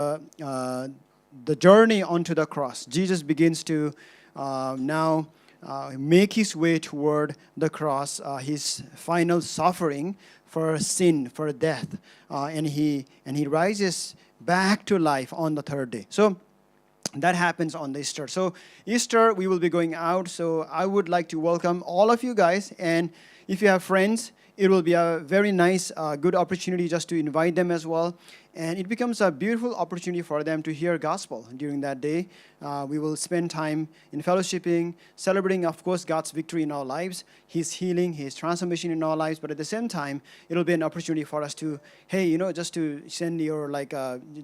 the journey onto the cross. Jesus begins to now make his way toward the cross, his final suffering for sin, for death, and he rises back to life on the third day. So that happens on the Easter. So Easter, we will be going out. So I would like to welcome all of you guys. And if you have friends, it will be a very nice, good opportunity just to invite them as well. And it becomes a beautiful opportunity for them to hear gospel during that day. We will spend time in fellowshipping, celebrating, of course, God's victory in our lives, His healing, His transformation in our lives. But at the same time, it'll be an opportunity for us to, hey, just to send your,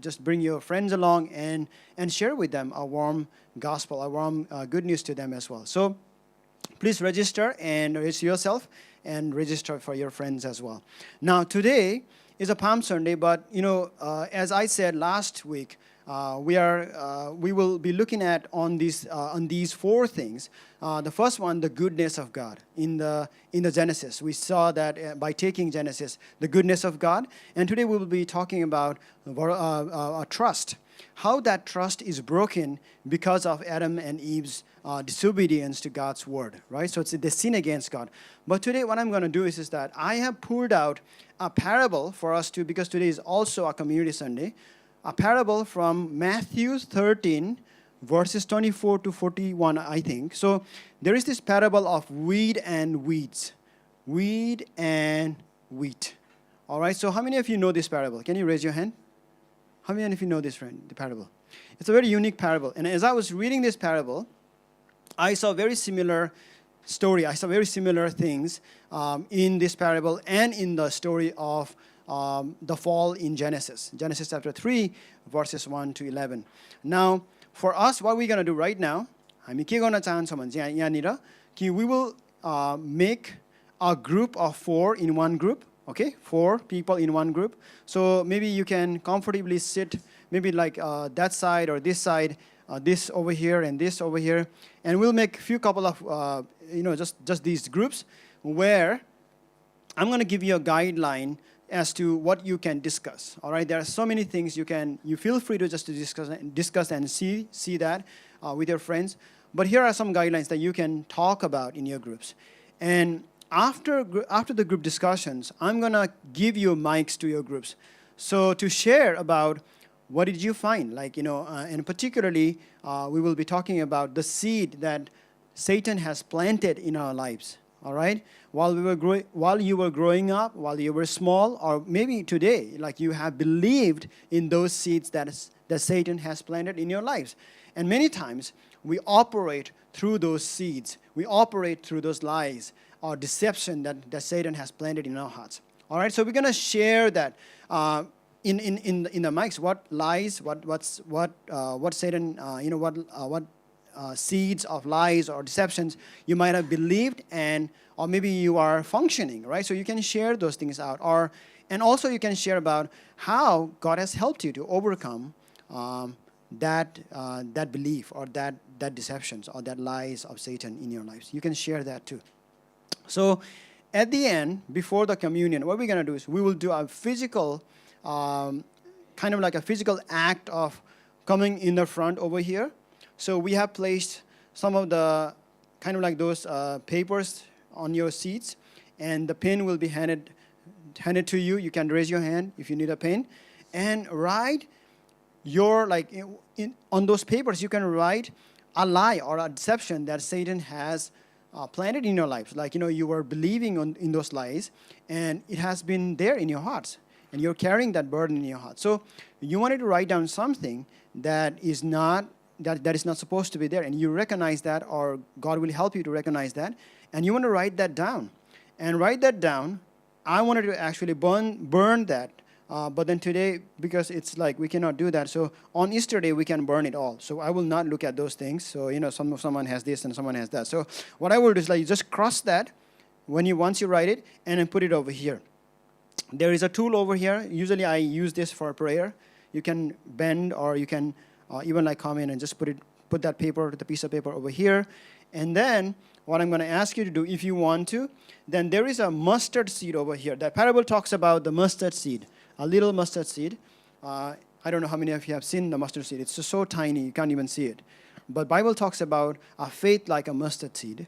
just bring your friends along and share with them a warm gospel, a warm good news to them as well. So please register and register yourself and register for your friends as well. Now, today is a Palm Sunday, but as I said last week, we will be looking at on these four things. The first one, the goodness of God in the Genesis. We saw that by taking Genesis, the goodness of God, and today we will be talking about trust. How that trust is broken because of Adam and Eve's disobedience to God's word, right? So it's the sin against God. But today what I'm going to do is that I have pulled out a parable for us to, because today is also a Community Sunday, a parable from Matthew 13, verses 24 to 41, I think. So there is this parable of weed and weeds. Weed and wheat. All right, so how many of you know this parable? Can you raise your hand? How many of you know this the parable? It's a very unique parable. And as I was reading this parable, I saw very similar story. I saw very similar things in this parable and in the story of the fall in Genesis. Genesis chapter 3, verses 1 to 11. Now, for us, what we're going to do right now, we will make a group of four in one group. Okay, 4 people in one group. So maybe you can comfortably sit, maybe like that side or this side, this over here and this over here, and we'll make a few couple of just these groups where I'm going to give you a guideline as to what you can discuss. All right, there are so many things you feel free to just to discuss and see that with your friends. But here are some guidelines that you can talk about in your groups. And after the group discussions, I'm going to give you mics to your groups. So to share about what did you find, and particularly we will be talking about the seed that Satan has planted in our lives. All right, while you were growing up, while you were small, or maybe today, like you have believed in those seeds that Satan has planted in your lives. And many times we operate through those seeds. We operate through those lies or deception that Satan has planted in our hearts. All right, so we're gonna share that in the mics. What lies, what Satan, what seeds of lies or deceptions you might have believed, or maybe you are functioning, right? So you can share those things out, and also you can share about how God has helped you to overcome that belief or that deceptions or that lies of Satan in your lives. You can share that too. So at the end, before the communion, what we're going to do is we will do a physical, kind of like a physical act of coming in the front over here. So we have placed some of the kind of like those papers on your seats, and the pen will be handed to you. You can raise your hand if you need a pen, and write your, on those papers, you can write a lie or a deception that Satan has planted in your lives. You were believing in those lies, and it has been there in your hearts, and you're carrying that burden in your heart. So you wanted to write down something that is not supposed to be there, and you recognize that, or God will help you to recognize that, and you want to write that down. And write that down. I wanted to actually burn that. But then today, because it's like we cannot do that, so on Easter Day we can burn it all. So I will not look at those things. So someone has this and someone has that. So what I will do is you just cross that once you write it, and then put it over here. There is a tool over here. Usually I use this for prayer. You can bend, or you can even come in and just put that paper, the piece of paper over here, and then what I'm going to ask you to do, if you want to, then there is a mustard seed over here. That parable talks about the mustard seed. A little mustard seed. I I don't know how many of you have seen the mustard seed. It's just so tiny, you can't even see it. But Bible talks about a faith like a mustard seed.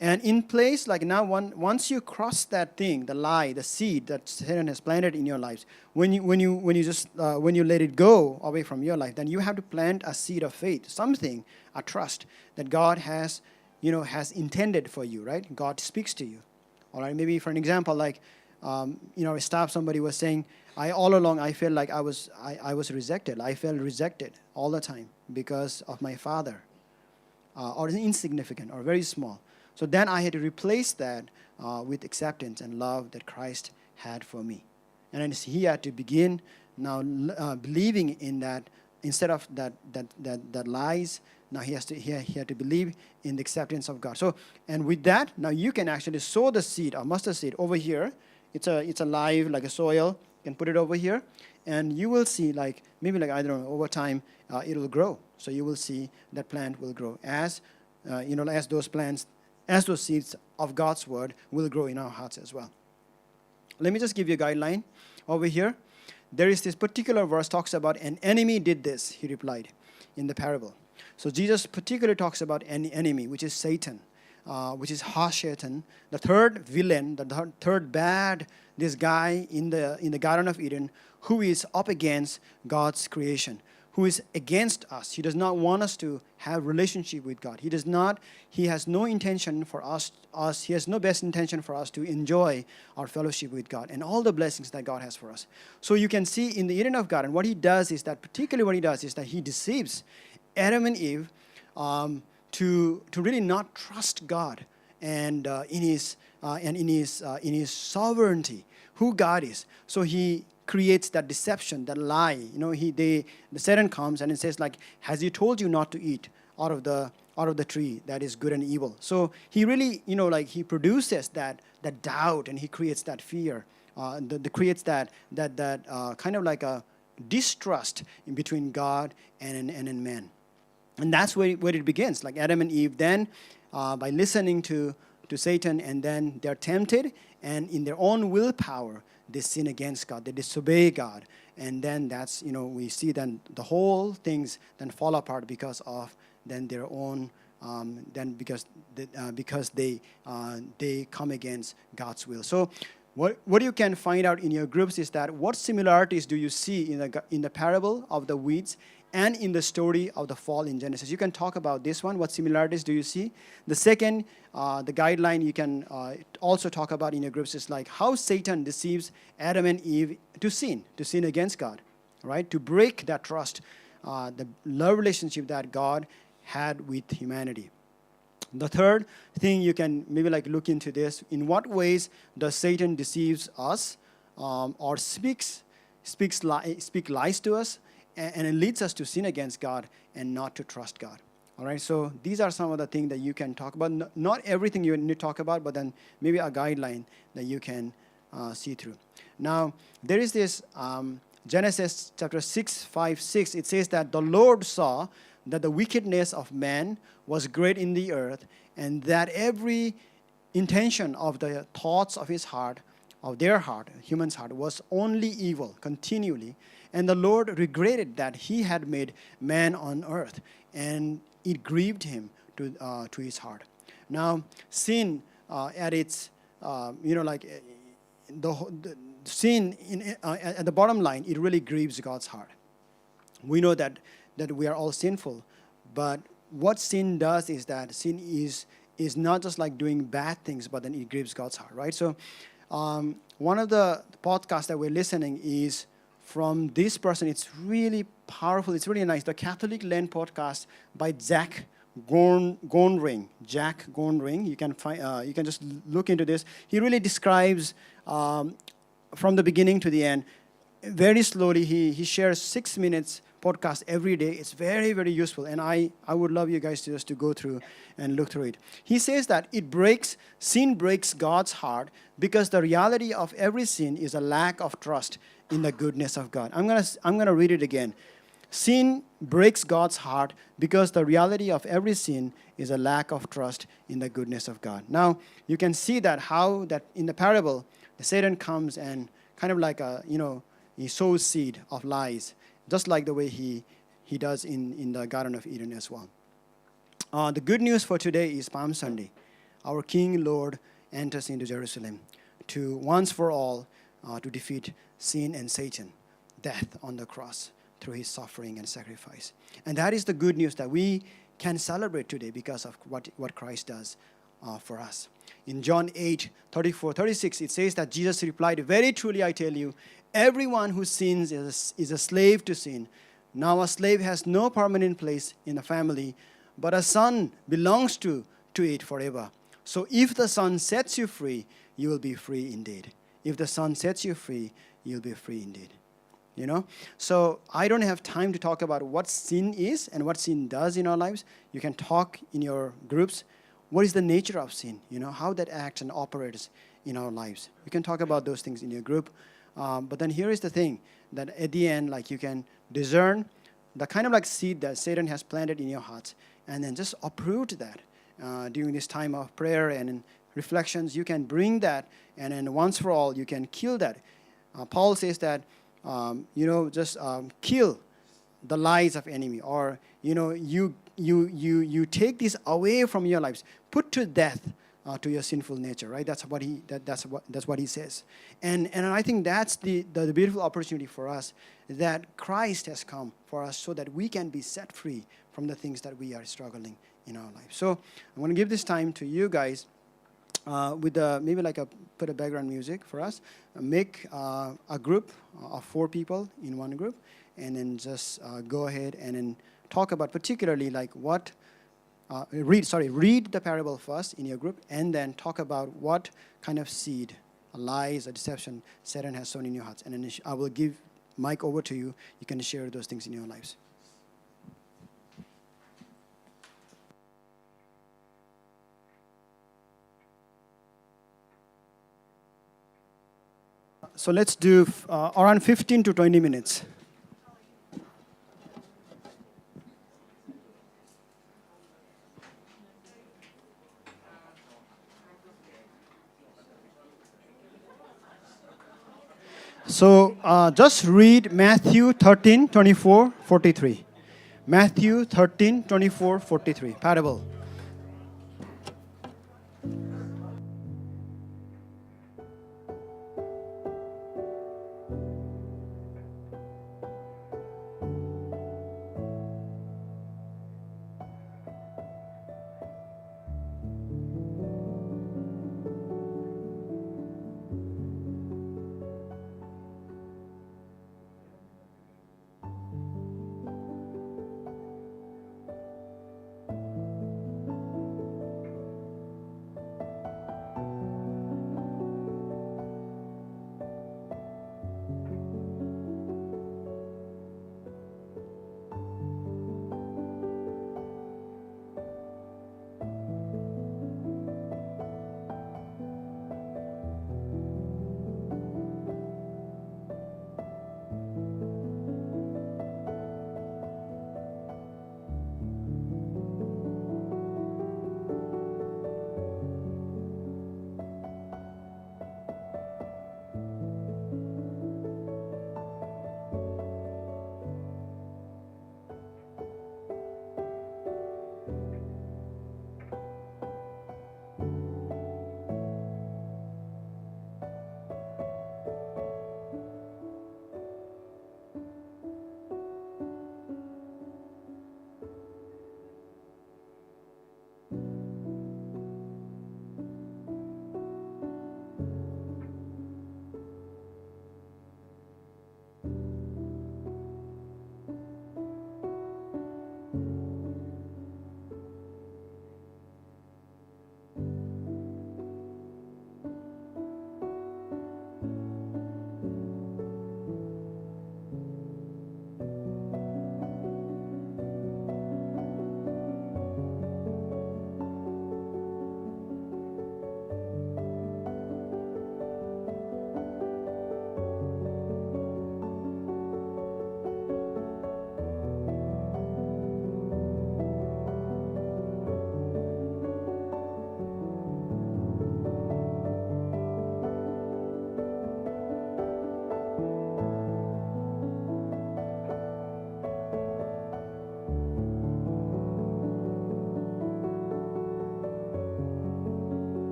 And in place, like now, once you cross that thing, the lie, the seed that Satan has planted in your lives, when you let it go away from your life, then you have to plant a seed of faith, something, a trust that God has intended for you, right? God speaks to you. All right, maybe for an example, like, staff, somebody was saying, all along I felt like I was rejected. I felt rejected all the time because of my father, or insignificant or very small. So then I had to replace that with acceptance and love that Christ had for me. And then he had to begin now believing in that instead of that lies. Now he had to believe in the acceptance of God. So, and with that, now you can actually sow the seed, a mustard seed, over here. It's a live, like a soil. You can put it over here, and you will see, like, maybe like, I don't know, over time it will grow. So you will see that plant will grow as those seeds of God's word will grow in our hearts as well. Let me just give you a guideline over here. There is this particular verse talks about an enemy did this, he replied, in the parable. So Jesus particularly talks about an enemy, which is Satan, which is Ha-Satan, the third villain, the third bad, this guy in the Garden of Eden, who is up against God's creation, who is against us. He does not want us to have relationship with God. He has no intention for us, he has no best intention for us to enjoy our fellowship with God and all the blessings that God has for us. So you can see in the Eden of Garden, what he does is that he deceives Adam and Eve to really not trust God and in his sovereignty, who God is. So he creates that deception, that lie. The Satan comes and it says, like, has he told you not to eat out of the tree that is good and evil? So he really, he produces that doubt, and he creates that fear, creates that kind of like a distrust in between God and man. And that's where it begins. Like Adam and Eve then, by listening to Satan, and then they're tempted, and in their own willpower, they sin against God, they disobey God. And then that's, we see then the whole things then fall apart because of then their own, because they come against God's will. So what you can find out in your groups is that what similarities do you see in the parable of the weeds and in the story of the fall in Genesis? You can talk about this one. What similarities do you see? The second, the guideline you can also talk about in your groups is like how Satan deceives Adam and Eve to sin against God, right? To break that trust, the love relationship that God had with humanity. The third thing you can maybe like look into this: in what ways does Satan deceives us or speak lies to us, and it leads us to sin against God and not to trust God. All right, so these are some of the things that you can talk about. Not everything you need to talk about, but then maybe a guideline that you can see through. Now, there is this Genesis chapter 6:5-6. It says that the Lord saw that the wickedness of man was great in the earth, and that every intention of the thoughts of his heart, of their heart, human's heart, was only evil continually. And the Lord regretted that he had made man on earth, and it grieved him to his heart. Now, sin at its, sin at the bottom line, it really grieves God's heart. We know that we are all sinful, but what sin does is that sin is not just like doing bad things, but then it grieves God's heart, right? So one of the podcasts that we're listening is from this person. It's really powerful. It's really nice. The Catholic Lent podcast by Jack Gornring. Jack Gornring. You can find. You can just look into this. He really describes from the beginning to the end. Very slowly, he shares 6 minutes podcast every day. It's very, very useful, and I would love you guys to go through and look through it. He says that sin breaks God's heart because the reality of every sin is a lack of trust in the goodness of God. I'm gonna read it again. Sin breaks God's heart because the reality of every sin is a lack of trust in the goodness of God. Now, you can see that how that in the parable, the Satan comes and kind of like he sows seed of lies. just like the way he does in the Garden of Eden as well. The good news for today is Palm Sunday. Our King, Lord, enters into Jerusalem to once for all to defeat sin and Satan, death on the cross through his suffering and sacrifice. And that is the good news that we can celebrate today because of what Christ does for us. In John 8, 34, 36, it says that Jesus replied, "Very truly I tell you, everyone who sins is a slave to sin. Now a slave has no permanent place in a family, but a son belongs to it forever. So if the Son sets you free, you will be free indeed." If the Son sets you free, you'll be free indeed. You know? So I don't have time to talk about what sin is and what sin does in our lives. You can talk in your groups. What is the nature of sin? You know, how that acts and operates in our lives. You can talk about those things in your group. But then here is the thing, that at the end, like, you can discern the kind of like seed that Satan has planted in your hearts, and then just uproot that during this time of prayer and in reflections. You can bring that, and then once for all, you can kill that. Paul says that, just kill the lies of enemy, or you take this away from your lives, put to death to your sinful nature, right? That's what he says, and I think that's the beautiful opportunity for us, that Christ has come for us so that we can be set free from the things that we are struggling in our life. So I want to give this time to you guys with maybe like put a background music for us. Make a group of 4 people in one group, and then just go ahead and then talk about particularly like what. Read the parable first in your group, and then talk about what kind of seed, lies, or deception Satan has sown in your hearts. And then I will give Mike over to you. You can share those things in your lives. So let's do around 15 to 20 minutes. So just read Matthew 13, 24, 43. Matthew 13, 24, 43. Parable.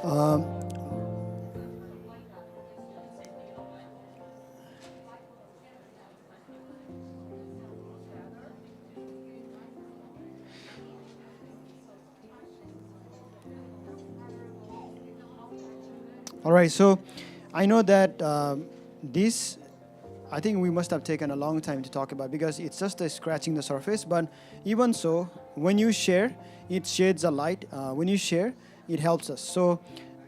Um, all right, so I know that this, I think we must have taken a long time to talk about because it's just scratching the surface. But even so, when you share, it sheds a light. When you share, it helps us. So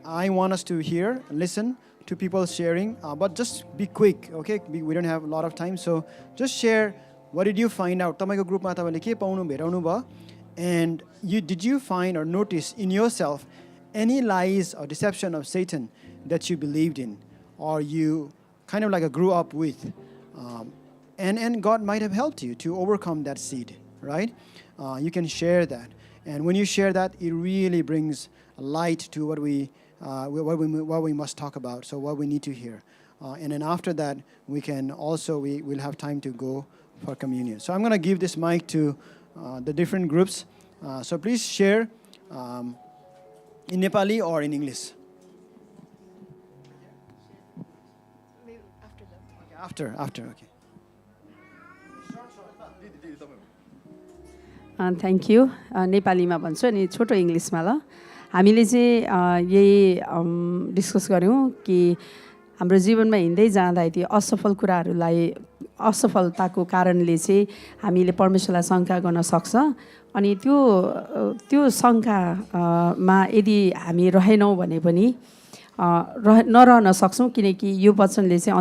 I want us to hear, listen to people sharing, but just be quick, okay? We don't have a lot of time, so just share. What did you find out? तपाईँको ग्रुपमा तपाईँले के पाउनु भेटाउनु भयो? And did you find or notice in yourself any lies or deception of Satan that you believed in, or you kind of like grew up with, and God might have helped you to overcome that seed, right? You can share that, and when you share that, it really brings light to what we must talk about. So what we need to hear, and then after that, we will have time to go for communion. So I'm going to give this mic to the different groups. So please share in Nepali or in English. After, okay. Thank you नेपालीमा भन्छु अनि छोटो इङ्ग्लिसमा ल हामीले चाहिँ यही discuss गऱ्यौँ कि हाम्रो जीवनमा हिँड्दै जाँदा यति असफल कुराहरूलाई असफलताको कारणले चाहिँ हामीले परमेश्वरलाई शङ्का गर्न सक्छ अनि त्यो शङ्कामा यदि हामी रहेनौँ भने पनि नरहन सक्छौँ किनकि यो वचनले चाहिँ